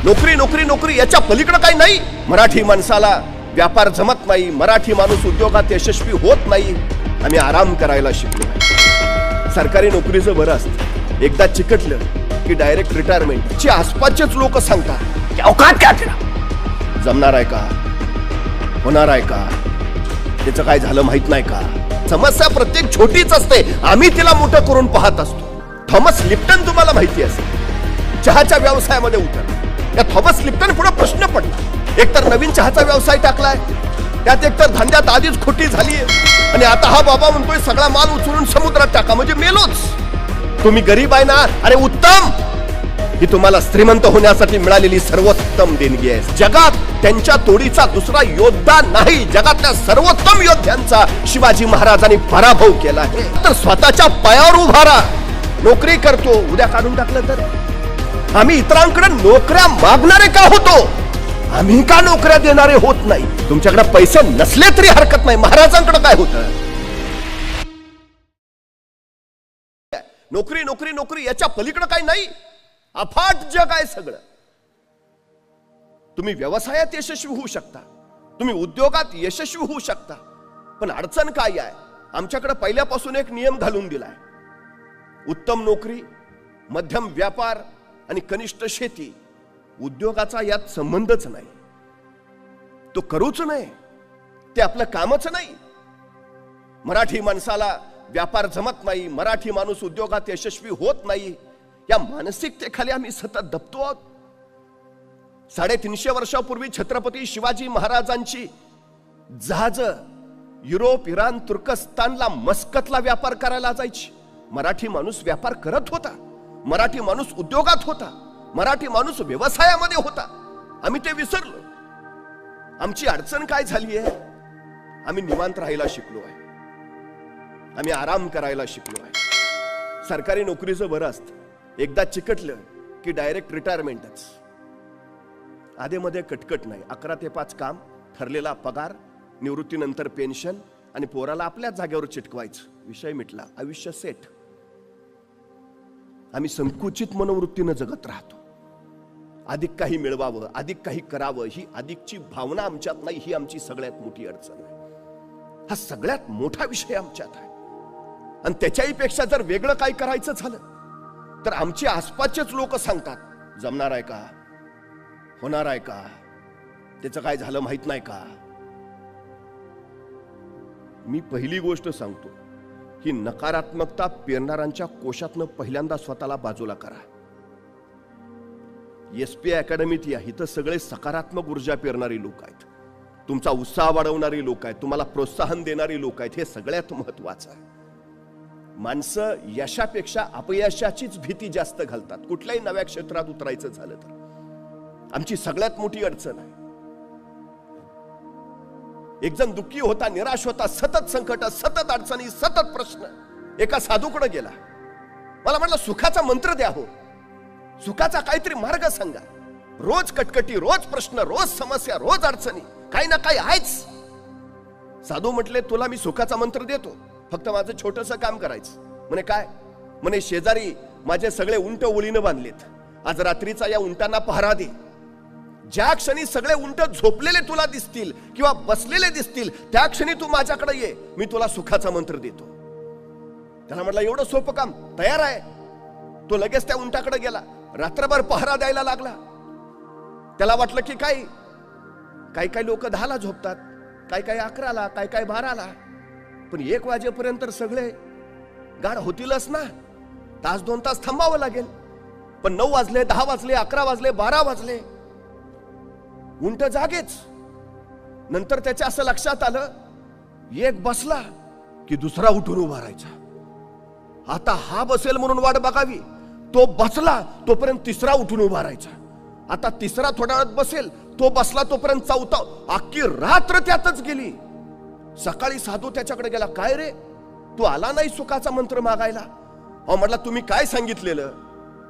नोकरी नोकरी नोकरी याच्या पलीकडे काही नाही. मराठी माणसाला व्यापार जमत नाही, मराठी माणूस उद्योगात यशस्वी होत नाही. आम्ही आराम करायला शिकलो. सरकारी नोकरीचं बरं असतं, एकदा चिकटलं की डायरेक्ट रिटायरमेंट. ची आसपासचेच लोक सांगतात की अवकात काय तेरा, जमणार आहे का, होणार आहे का, त्याचं काय झालं माहित नाही का. समस्या प्रत्येक छोटीच असते, आम्ही तिला मोठं करून पाहत असतो. थॉमस लिप्टन तुम्हाला माहिती असेल, चहाच्या व्यवसायामध्ये उतरला. या थॉमस लिप्टन पुढे प्रश्न पडला, एकतर नवीन चहाचा व्यवसाय टाकलाय, त्यात एकतर धंद्यात आधीच खोटी झालीये, आणि आता हा बाबा म्हणतोय सगळा माल उचलून समुद्रात टाका, म्हणजे मेलोच. तुम्ही गरीब आहे ना, अरे उत्तम, ही तुम्हाला श्रीमंत होण्यासाठी मिळालेली सर्वोत्तम देणगी आहे. जगात त्यांच्या तोडीचा दुसरा योद्धा नाही. जगातल्या सर्वोत्तम योद्ध्यांचा शिवाजी महाराजांनी पराभव केला आहे. तर स्वतःच्या पायावर उभा राहा. नोकरी करतो, उद्या काढून टाकलं तर. आम्ही इतरांकडे नोकऱ्या मागणारे का होतो, आम्ही का नोकऱ्या देणारे होत नाही. तुमच्याकडे पैसे नसले तरी हरकत नाही, महाराजांकडे काय होतं. नोकरी नोकरी नोकरी याच्या पलीकडे काही नाही. अफाट जग आहे सगळं. तुम्ही व्यवसायात यशस्वी होऊ शकता, तुम्ही उद्योगात यशस्वी होऊ शकता, पण अडचण काय आहे. आमच्याकडे पहिल्यापासून एक नियम घालून दिलाय, उत्तम नोकरी, मध्यम व्यापार आणि कनिष्ठ शेती. उद्योगाचा यात संबंधच नाही. तो करूच नाही, ते आपलं कामच नाही. मराठी माणसाला व्यापार जमत नाही, मराठी माणूस उद्योगात यशस्वी होत नाही, या मानसिकतेखाली आम्ही सतत दबतो आहोत. 350 वर्षापूर्वी छत्रपती शिवाजी महाराजांची जहाज युरोप, इराण, तुर्कस्तानला, मस्कतला व्यापार करायला जायची. मराठी माणूस व्यापार करत होता, मराठी माणूस उद्योगात होता, मराठी माणूस व्यवसायामध्ये होता. आम्ही ते विसरलो. आमची अडचण काय झाली आहे, आम्ही निवांत राहायला शिकलो आहे, आम्ही आराम करायला शिकलो आहे. सरकारी नोकरीचं बरं असतं, एकदा चिकटलं की डायरेक्ट रिटायरमेंटच. आधेमध्ये कटकट नाही. 11 ते 5 काम, ठरलेला पगार, निवृत्तीनंतर पेन्शन, आणि पोराला आपल्याच जागेवर चिटकवायचं, विषय मिटला, आयुष्य सेट. आम्ही संकुचित मनोवृत्तीनं जगत राहतो. अधिक काही मिळवावं, अधिक काही करावं, ही अधिकची भावना आमच्यात नाही. ही आमची सगळ्यात मोठी अडचण आहे. हा सगळ्यात मोठा विषय आमच्यात आहे. आणि त्याच्याही पेक्षा जर वेगळं काय करायचं झालं तर आमचे आसपासचेच लोक सांगतात, जमणार आहे का, होणार आहे का, त्याचं काय झालं माहित नाही का. मी पहिली गोष्ट सांगतो की नकारात्मकता पेरणाऱ्यांच्या कोशातनं पहिल्यांदा स्वतःला बाजूला करा. एसपी अकॅडमीत या, इथं सगळे सकारात्मक ऊर्जा पेरणारी लोक आहेत, तुमचा उत्साह वाढवणारी लोक आहेत, तुम्हाला प्रोत्साहन देणारी लोक आहेत. हे सगळ्यात महत्वाचं आहे. माणसं यशापेक्षा अपयशाचीच भीती जास्त घालतात कुठल्याही नव्या क्षेत्रात उतरायचं झालं तर. आमची सगळ्यात मोठी अडचण आहे. एक जण दुःखी होता, निराश होता, सतत संकट, सतत अडचणी, सतत प्रश्न. एका साधूकडे गेला, मला म्हटलं सुखाचा मंत्र द्या हो, सुखाचा काहीतरी मार्ग सांगा. रोज कटकटी, रोज प्रश्न, रोज समस्या, रोज अडचणी, काही ना काही आहेच. साधू म्हटले, तुला मी सुखाचा मंत्र देतो, फक्त माझं छोटंसं काम करायचं. म्हणे काय. म्हणे शेजारी माझे सगळे उंट ओळीनं बांधलेत, आज रात्रीचा या उंटांना पहारा दे. ज्या क्षणी सगळे उंट झोपलेले तुला दिसतील किंवा बसलेले दिसतील, त्या क्षणी तू माझ्याकडे ये, मी तुला सुखाचा मंत्र देतो. त्याला म्हटलं एवढं सोपं काम, तयार आहे. तो लगेच त्या उंटाकडे गेला, रात्रभर पहारा द्यायला लागला. त्याला वाटलं की काही लोक 10ला झोपतात, काही 11ला, काही 12ला, पण 1 वाजेपर्यंत सगळे गाढ होतीलच ना. 1-2 तास थांबावं लागेल. पण 9 वाजले, 10 वाजले, 11 वाजले, 12 वाजले, उंट जागेच. नंतर त्याच्या असं लक्षात आलं, एक बसला की दुसरा उठून उभा राहायचा. आता हा बसेल म्हणून वाट बघावी, तो बसला तोपर्यंत तिसरा उठून उभा राहायचा. आता तिसरा थोड्या वेळात बसेल, तो बसला तोपर्यंत चौथा. अख्खी रात्र त्यातच गेली. सकाळी साधू त्याच्याकडे गेला, काय रे तू आला नाही सुखाचा मंत्र मागायला. म्हटलं तुम्ही काय सांगितलेलं,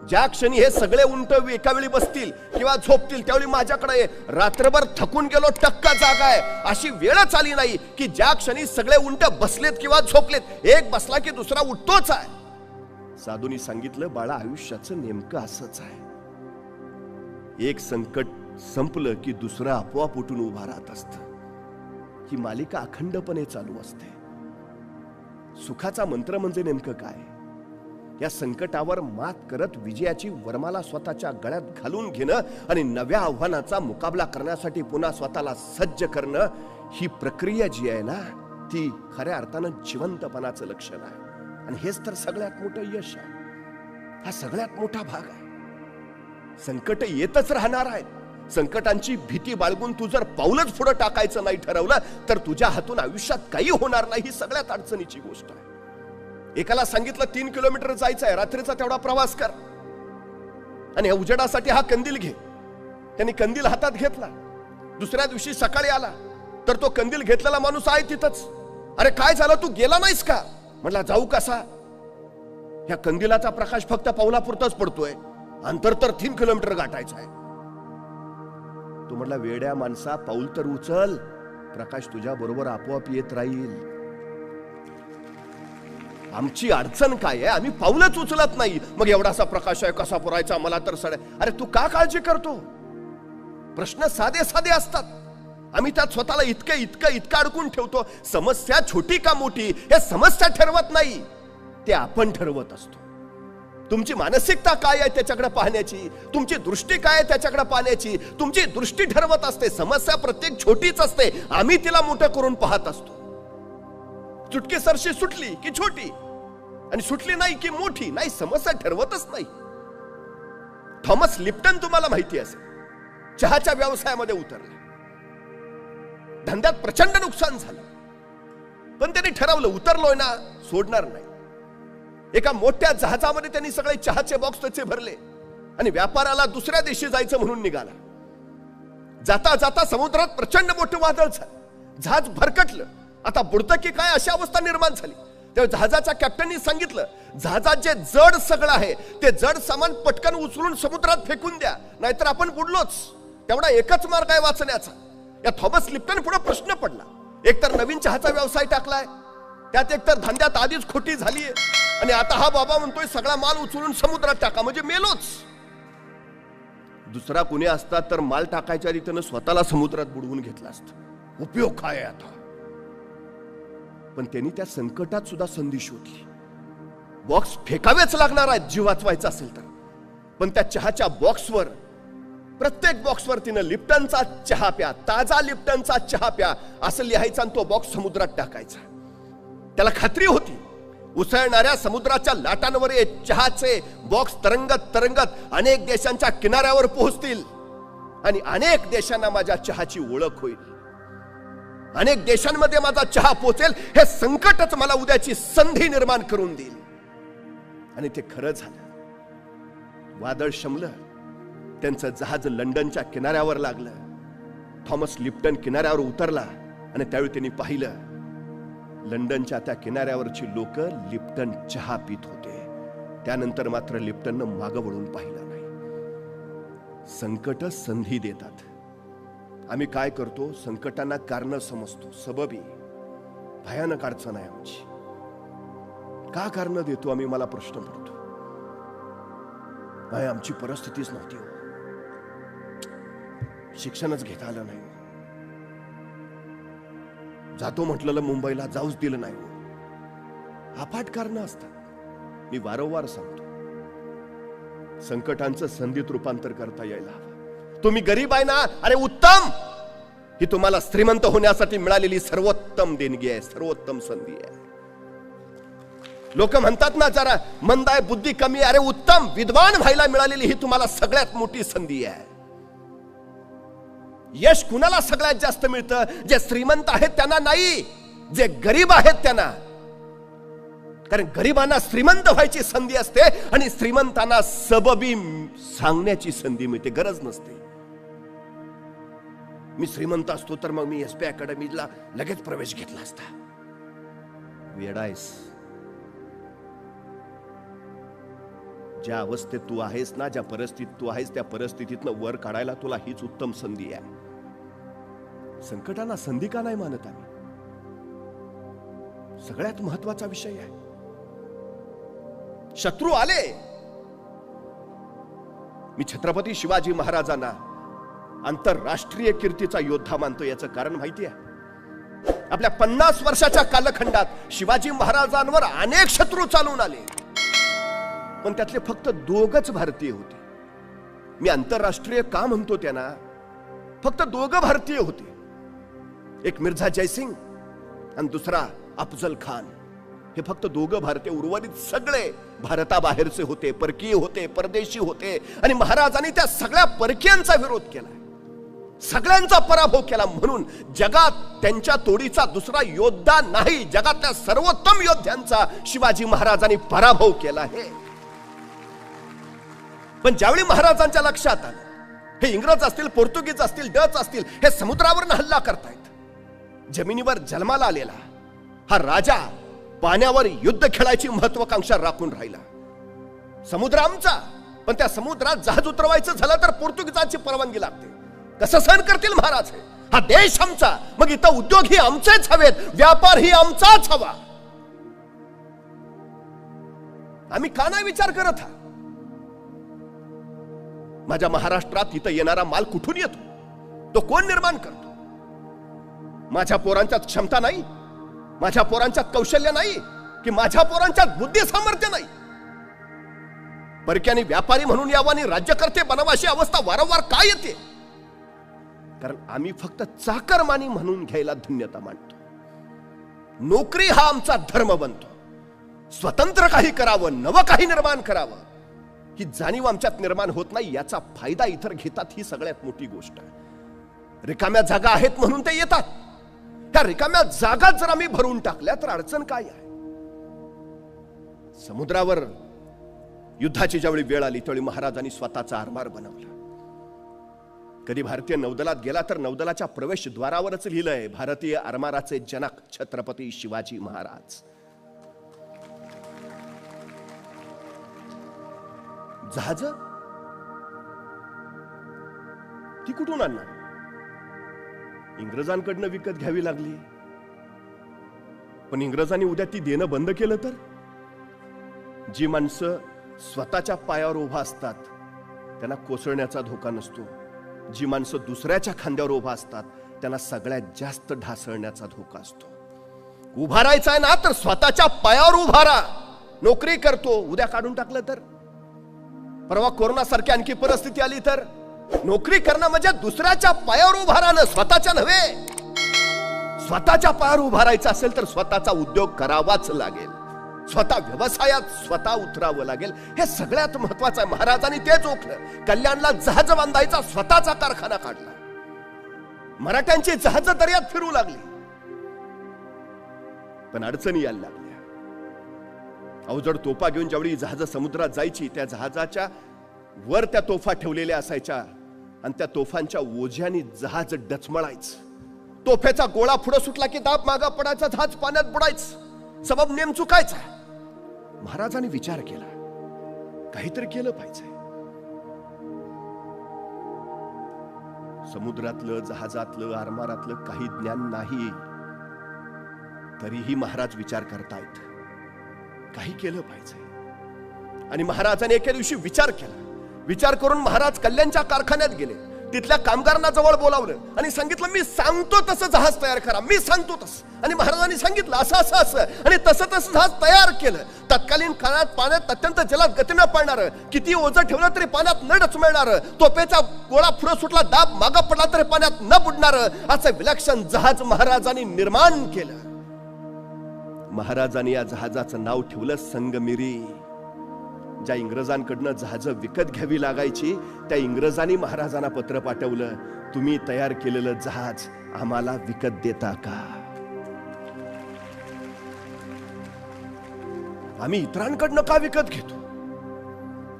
ज्या क्षणी हे सगळे उंट एका वेळी बसतील किंवा झोपतील त्यावेळी माझ्याकडे. रात्रभर थकून गेलो, टक्का जागा आहे, अशी वेळच आली नाही की ज्या क्षणी सगळे उंट बसलेत किंवा झोपलेत, एक बसला की दुसरा उठतोच आहे. साधूंनी सांगितलं, बाळा आयुष्याचं नेमकं असंच आहे. एक संकट संपलं की दुसरं आपोआप उठून उभा राहत असतं. ही मालिका अखंडपणे चालू असते. सुखाचा मंत्र म्हणजे नेमकं काय? या संकटावर मात करत विजयाची वरमाला स्वतःच्या गळ्यात घालून घेणं आणि नव्या आव्हानाचा मुकाबला करण्यासाठी पुन्हा स्वतःला सज्ज करणं, ही प्रक्रिया जी आहे ना, ती खऱ्या अर्थानं जिवंतपणाचं लक्षण आहे. आणि हेच तर सगळ्यात मोठं यश आहे. हा सगळ्यात मोठा भाग आहे. संकट येतच राहणार आहेत. संकटांची भीती बाळगून तू जर पाऊलच पुढे टाकायचं नाही ठरवलं तर तुझ्या हातून आयुष्यात काही होणार नाही. ही सगळ्यात अडचणीची गोष्ट आहे. एकाला सांगितलं 3 किलोमीटर जायचं आहे, रात्रीचा तेवढा प्रवास कर आणि उजेडासाठी हा कंदील घे. त्यांनी कंदील हातात घेतला. दुसऱ्या दिवशी सकाळी आला तर तो कंदील घेतलेला माणूस आहे तिथंच. अरे काय झालं, तू गेला नाहीस का? म्हटला जाऊ कसा? या कंदिलाचा प्रकाश फक्त पावलापुरताच पडतोय, अंतर तर 3 किलोमीटर गाठायचं आहे. तो म्हटला वेड्या माणसा, पाऊल तर उचल, प्रकाश तुझ्या बरोबर आपोआप येत राहील. आमची अडचण काय आहे? आम्ही पाऊलच उचलत नाही. मग एवढासा प्रकाश आहे, कसा पुरायचा? मला तर अरे तू का काळजी करतो? प्रश्न साधे साधे असतात. आम्ही त्यात स्वतःला इतकं अडकून ठेवतो. समस्या छोटी का मोठी हे समस्या ठरवत नाही, ते आपण ठरवत असतो. तुमची मानसिकता काय आहे त्याच्याकडे पाहण्याची, तुमची दृष्टी काय आहे त्याच्याकडे पाहण्याची, तुमची दृष्टी ठरवत असते. समस्या प्रत्येक छोटीच असते, आम्ही तिला मोठं करून पाहत असतो. चुटकी सरशी सुटली की छोटी आणि सुटली नाही की मोठी, नाही, समस्या ठरवतच नाही. थॉमस लिप्टन तुम्हाला माहिती असेल, चहाच्या व्यवसायामध्ये उतरला. धंद्यात प्रचंड नुकसान झालं, पण त्यांनी ठरवलं उतरलोय ना, सोडणार नाही. एका मोठ्या जहाजामध्ये त्यांनी सगळे चहाचे बॉक्स त्याचे भरले आणि व्यापाराला दुसऱ्या देशी जायचं म्हणून निघाला. जाता जाता समुद्रात प्रचंड मोठं वादळ झालं. जहाज भरकटलं. आता बुडतं की काय अशी अवस्था निर्माण झाली. तेव्हा जहाजाच्या कॅप्टननी सांगितलं, जहाजात जे जड सगळं आहे ते जड सामान पटकन उचलून समुद्रात फेकून द्या, नाहीतर आपण बुडलोच. तेवढा एकच मार्ग आहे वाचण्याचा. या थॉमस लिप्टन पुढे प्रश्न पडला. एकतर नवीन चहाचा व्यवसाय टाकलाय, त्यात एकतर धंद्यात आधीच खोटी झालीये, आणि आता हा बाबा म्हणतोय सगळा माल उचलून समुद्रात टाका, म्हणजे मेलोच. दुसरा कुणी असता तर माल टाकायच्या रीतीनं स्वतःला समुद्रात बुडवून घेतला असता. उपयोग काय आता? पण त्यांनी त्या संकटात सुद्धा संधी शोधली. बॉक्स फेकावेच लागणार आहेत जीव वाचवायचा असेल तर, पण त्या चहाच्या बॉक्सवर, प्रत्येक बॉक्सवर तिनं लिप्टनचा चहा प्या, ताजा लिप्टनचा चहा प्या असं लिहायचं आणि तो बॉक्स समुद्रात टाकायचा. त्याला खात्री होती उसळणाऱ्या समुद्राच्या लाटांवर हे चहाचे बॉक्स तरंगत तरंगत अनेक देशांच्या किनाऱ्यावर पोहोचतील आणि अनेक देशांना माझ्या चहाची ओळख होईल. अनेक देशांमध्ये माझा चहा पोहोचेल. हे संकटच मला उद्याची संधी निर्माण करून देईल. आणि ते खरं झालं. वादळ शमलं. त्यांचं जहाज लंडनच्या किनाऱ्यावर लागलं. थॉमस लिप्टन किनाऱ्यावर उतरला आणि त्यावेळी त्यांनी पाहिलं लंडनच्या त्या किनाऱ्यावरची लोक लिप्टन चहा पित होते. त्यानंतर मात्र लिप्टननं मागं वळून पाहिलं नाही. संकट संधी देतात. आम्ही काय करतो? संकटांना कारण समजतो, सबबी. भयानक अडचण आहे आमची. का कारण देतो आम्ही? मला प्रश्न पडतो. नाही, आमची परिस्थितीच नव्हती हो, शिक्षणच घेता आलं नाही, जातो म्हटलेलं मुंबईला जाऊच दिलं नाही हो. अफाट कारण असतात. मी वारंवार सांगतो, संकटांचं संधीत रूपांतर करता यायला हवं. तुम्ही गरीब आहे ना, अरे उत्तम. ही तुम्हाला श्रीमंत होण्यासाठी मिळालेली सर्वोत्तम देणगी आहे, सर्वोत्तम संधी आहे. लोक म्हणतात ना जरा मंद आहे, बुद्धी कमी आहे. अरे उत्तम, विद्वान व्हायला मिळालेली ही तुम्हाला सगळ्यात मोठी संधी आहे. यश कुणाला सगळ्यात जास्त मिळतं? जे श्रीमंत आहेत त्यांना नाही, जे गरीब आहेत त्यांना. कारण गरिबांना श्रीमंत व्हायची संधी असते आणि श्रीमंतांना सबबी सांगण्याची संधी मिळते, गरज नसते. मी श्रीमंत असतो तर मग मी एसपी अकॅडमीला लगेच प्रवेश घेतला असता. वेडायस. ज्या अवस्थेत तू आहेस ना, ज्या परिस्थितीत तू आहेस, त्या परिस्थितीतनं वर काढायला तुला हीच उत्तम संधी आहे. संकटांना संधी का नाही मानत आम्ही? सगळ्यात महत्वाचा विषय आहे. शत्रू आले, मी छत्रपती शिवाजी महाराजांना आंतरराष्ट्रीय कीर्तीचा योद्धा मानतो. याचं कारण माहिती आहे? आपल्या 50 वर्षाच्या कालखंडात शिवाजी महाराजांवर अनेक शत्रू चालून आले, पण त्यातले फक्त 2च भारतीय होते. मी आंतरराष्ट्रीय का म्हणतो त्यांना? फक्त 2 भारतीय होते. एक मिर्झा जयसिंग आणि दुसरा अफजल खान. हे फक्त 2 भारतीय. उर्वरित सगळे भारताबाहेरचे होते, परकीय होते, परदेशी होते. आणि महाराजांनी त्या सगळ्या परकीयांचा विरोध केला, सगळ्यांचा पराभव केला. म्हणून जगात त्यांच्या तोडीचा दुसरा योद्धा नाही. जगातल्या सर्वोत्तम योद्ध्यांचा शिवाजी महाराजांनी पराभव केला आहे. पण ज्यावेळी महाराजांच्या लक्षात आलं हे इंग्रज असतील, पोर्तुगीज असतील, डच असतील, हे समुद्रावर हल्ला करतायत, जमिनीवर जन्माला आलेला हा राजा पाण्यावर युद्ध खेळायची महत्वाकांक्षा राखून राहिला. समुद्र आमचा, पण त्या समुद्रात जहाज उतरवायचं झालं तर पोर्तुगीजांची परवानगी लागते. कसं सहन करतील महाराज? हा देश आमचा, मग इथं उद्योग ही आमचेच हवेत, व्यापार ही आमचाच हवा. आम्ही का नाही विचार करत? माझ्या महाराष्ट्रात इथं येणारा माल कुठून येतो? तो कोण निर्माण करतो? माझ्या पोरांच्यात क्षमता नाही, माझ्या पोरांच्यात कौशल्य नाही, की माझ्या पोरांच्यात बुद्धी सामर्थ्य नाही? परक्याने व्यापारी म्हणून यावं आणि राज्यकर्ते बनावं अशी अवस्था वारंवार का येते? कारण आम्ही फक्त चाकरमानी म्हणून घ्यायला धन्यता मानतो. नोकरी हा आमचा धर्म बनतो. स्वतंत्र काही करावं, नवं काही निर्माण करावं ही जाणीव आमच्यात निर्माण होत नाही. याचा फायदा इतर घेतात, ही सगळ्यात मोठी गोष्ट आहे. रिकाम्या जागा आहेत म्हणून ते येतात. त्या रिकाम्या जागा जर आम्ही भरून टाकल्या तर अडचण काय आहे? समुद्रावर युद्धाची ज्यावेळी वेळ आली त्यावेळी महाराजांनी स्वतःचा आरमार बनवला. कधी भारतीय नौदलात गेला तर नौदलाच्या प्रवेशद्वारावरच लिहिलंय भारतीय आरमाराचे जनक छत्रपती शिवाजी महाराज. जहाज ती कुठून आणणार? इंग्रजांकडनं विकत घ्यावी लागली. पण इंग्रजांनी उद्या ती देणं बंद केलं तर? जी माणसं स्वतःच्या पायावर उभा असतात त्यांना कोसळण्याचा धोका नसतो. जी माणसं दुसऱ्याच्या खांद्यावर उभा असतात त्यांना सगळ्यात जास्त ढासळण्याचा धोका असतो. उभा राहायचा आहे ना तर स्वतःच्या पायावर उभा राहा. नोकरी करतो, उद्या काढून टाकलं तर? परवा कोरोना सारखी आणखी परिस्थिती आली तर? नोकरी करणं म्हणजे दुसऱ्याच्या पायावर उभा राहणं, स्वतःच्या नव्हे. स्वतःच्या पायावर उभा राहायचं असेल तर स्वतःचा उद्योग करावाच लागेल, स्वतः व्यवसायात स्वतः उतरावं लागेल. हे सगळ्यात महत्वाचं आहे. महाराजांनी तेच ओळखलं. कल्याणला जहाज बांधायचा स्वतःचा कारखाना काढला. मराठ्यांची जहाज दर्यात फिरू लागली, पण अडचणी यायला लागल्या. अवजड तोफा घेऊन ज्यावेळी जहाज समुद्रात जायची त्या जहाजाच्या वर त्या तोफा ठेवलेल्या असायच्या आणि त्या तोफांच्या ओझ्याने जहाज डचमळायचं. तोफेचा गोळा पुढे सुटला की दाब मागा पडायचा, जहाज पाण्यात बुडायचं. सबब नेम चुकायचा. महाराजांनी विचार केला काहीतरी केलं पाहिजे. समुद्रातलं, जहाजातलं, आरमारातलं काही ज्ञान नाही, तरीही महाराज विचार करतायत काही केलं पाहिजे. आणि महाराजांनी एके दिवशी विचार केला. विचार करून महाराज कल्याणच्या कारखान्यात गेले. तिथल्या कामगारांना जवळ बोलावलं आणि सांगितलं मी सांगतो तसं जहाज तयार करा, मी सांगतो तसं. आणि महाराजांनी सांगितलं असं असं असं आणि तसं तसं जहाज तयार केलं. तत्कालीन काळात पाण्यात अत्यंत जलद गतीनं पडणार, किती ओझं ठेवलं तरी पाण्यात न डचमळणार, तोफेचा गोळा पुढे सुटला दाब मागा पडला तरी पाण्यात न बुडणार, असं विलक्षण जहाज महाराजांनी निर्माण केलं. महाराजांनी या जहाजाचं नाव ठेवलं संगमिरी. ज्या इंग्रजांकडनं जहाज विकत घ्यावी लागायची त्या इंग्रजांनी महाराजांना पत्र पाठवलं, तुम्ही तयार केलेलं जहाज आम्हाला विकत देता का? आम्ही इतरांकडनं का विकत घेतो?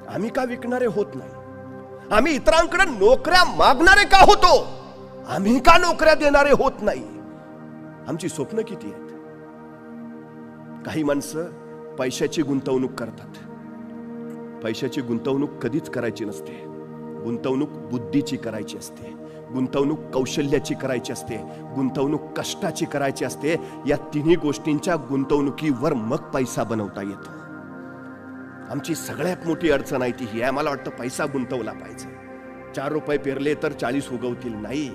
आम्ही का विकणारे होत नाही? आम्ही इतरांकडे नोकऱ्या मागणारे का होतो? आम्ही का नोकऱ्या देणारे होत नाही? आमची स्वप्न किती आहेत? काही माणसं पैशाची गुंतवणूक करतात. पैशाची गुंतवणूक कधीच करायची नसते. गुंतवणूक बुद्धीची करायची असते, गुंतवणूक कौशल्याची करायची असते, गुंतवणूक कष्टाची करायची असते. या तिन्ही गोष्टींच्या गुंतवणुकीवर मग पैसा बनवता येतो. आमची सगळ्यात मोठी अडचण आहे ती ही आहे, मला वाटतं पैसा गुंतवला पाहिजे. 4 रुपये पेरले तर 40 उगवतील. नाही,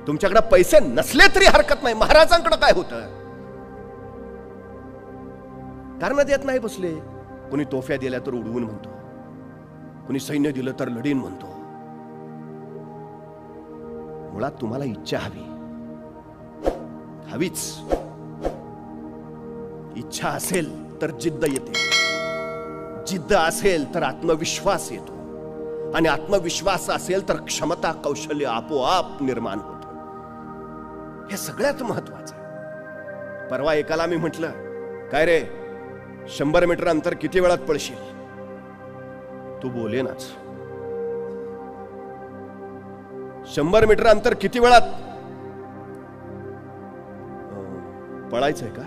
तुमच्याकडे पैसे नसले तरी हरकत नाही. महाराजांकडे काय होतं? कारण देत नाही बसले. कोणी तोफ्या दिल्या तर उडवून म्हणतो, कोणी सैन्य दिलं तर लढीन म्हणतो. मुळात तुम्हाला इच्छा हवीच. इच्छा असेल तर जिद्द येते, जिद्द असेल तर आत्मविश्वास येतो, आणि आत्मविश्वास असेल तर क्षमता कौशल्य आपोआप निर्माण होतं. हे सगळ्यात महत्वाचं. परवा एकाला मी म्हटलं, काय रे 100 मीटर अंतर किती वेळात पळशील? तू बोलेनाच. 100 मीटर अंतर किती वेळात पळायचंय का?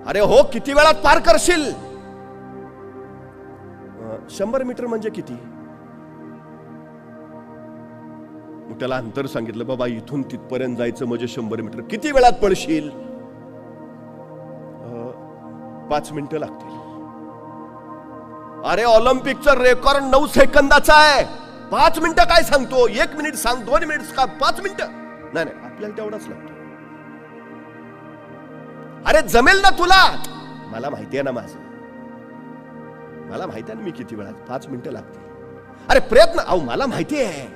अरे हो, किती वेळात पार करशील? 100 मीटर म्हणजे किती? मग त्याला अंतर सांगितलं, बाबा इथून तिथपर्यंत जायचं म्हणजे 100 मीटर. किती वेळात पळशील? 5 मिनिटं लागतील. अरे ऑलिम्पिकचं रेकॉर्ड 9 सेकंदाचा आहे. 5 मिनिटं काय सांगतो? 1 मिनिट सांग, 2 मिनिट का 5 मिनिटं? नाही, आपल्याला तेवढाच लागतो. अरे जमेल ना तुला? मला माहिती आहे ना माझं, मला माहिती आहे ना मी किती वेळात. 5 मिनिटं लागतील. अरे प्रयत्न, अहो मला माहिती आहे,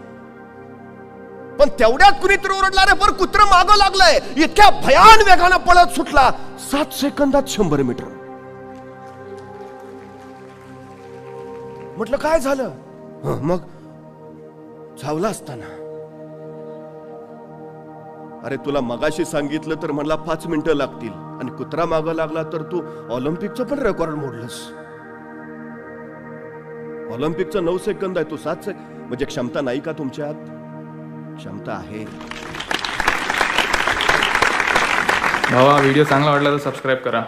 पण तेवढ्यात कुणीतरी ओरडला, रे पर कुत्र मागं लागलंय. इतक्या भयान वेगानं पळत सुटला. 7 सेकंदात 100 मीटर. म्हटलं काय झालं? मग झावला असताना, अरे तुला मगाशी सांगितलं तर म्हणला 5 मिनिटं लागतील, आणि कुत्रा मागं लागला तर तू ऑलिम्पिकचं पण रेकॉर्ड मोडलंस. ऑलिम्पिकचं 9 सेकंद आहे, तू 7 सेकंद. म्हणजे क्षमता नाही का तुमच्यात? क्षमता आहे. भावा, व्हिडिओ चांगला वाटला तर सबस्क्राईब करा.